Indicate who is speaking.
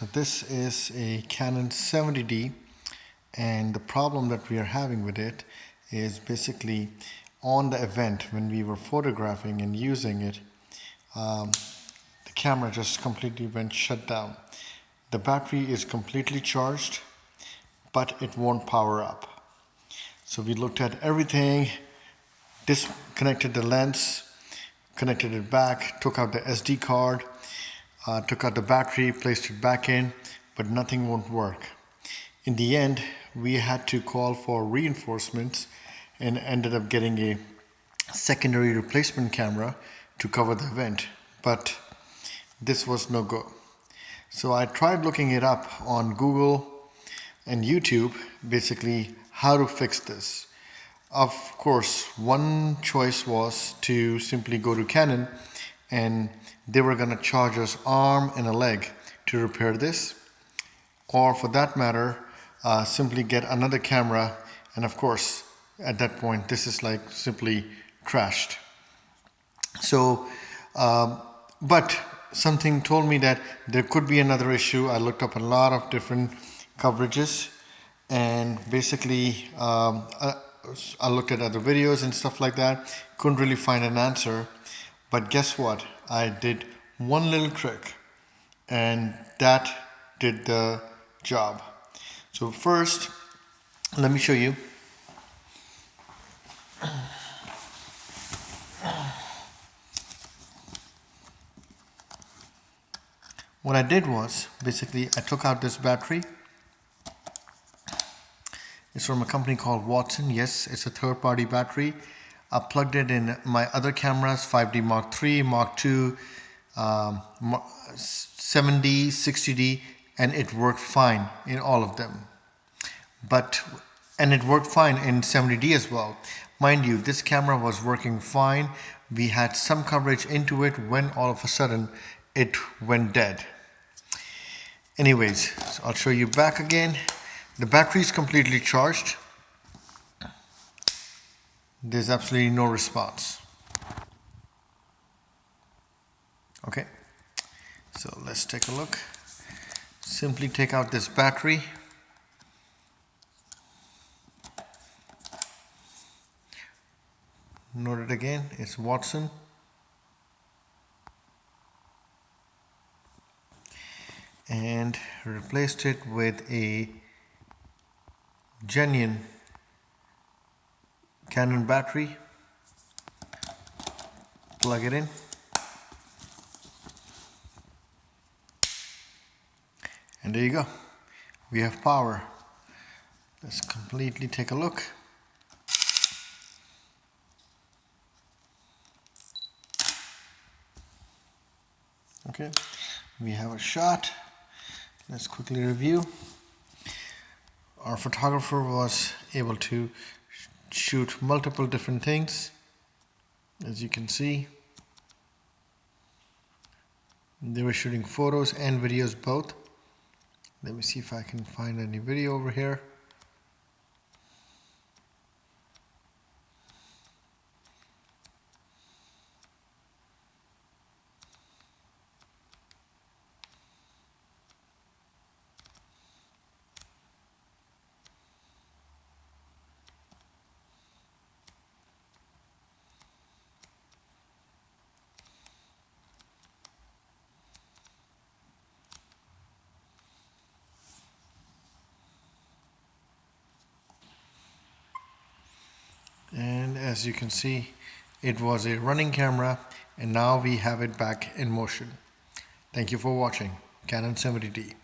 Speaker 1: So this is a Canon 70D, and the problem that we are having with it is basically on the event when we were photographing and using it, the camera just completely went shut down. The battery is completely charged, but it won't power up. So we looked at everything, disconnected the lens, connected it back, took out the SD card, took out the battery, placed it back in, but nothing won't work. In the end, we had to call for reinforcements and ended up getting a secondary replacement camera to cover the event, but this was no go. So I tried looking it up on Google and YouTube, basically how to fix this. Of course, one choice was to simply go to Canon, and they were going to charge us arm and a leg to repair this, or for that matter, simply get another camera. And of course, at that point, this is like simply trashed. So, but something told me that there could be another issue. I looked up a lot of different coverages, and basically I looked at other videos and stuff like that. Couldn't really find an answer. But guess what? I did one little trick, and that did the job. So first, let me show you. What I did was, basically, I took out this battery. It's from a company called Watson. Yes, it's a third-party battery. I plugged it in my other cameras, 5D Mark III, Mark II, 7D, 60D, and it worked fine in all of them. And it worked fine in 70D as well. Mind you, this camera was working fine. We had some coverage into it when all of a sudden it went dead. Anyways, so I'll show you back again. The battery is completely charged. There's absolutely no response. Okay, so let's take a look. Simply take out this battery. Note it again, it's Watson. And replaced it with a genuine Canon battery. Plug it in. And there you go. We have power. Let's completely take a look. Okay, we have a shot. Let's quickly review. Our photographer was able to shoot multiple different things, as you can see. They were shooting photos and videos both. Let me see if I can find any video over here. And as you can see, it was a running camera, and now we have it back in motion. Thank you for watching Canon 70D.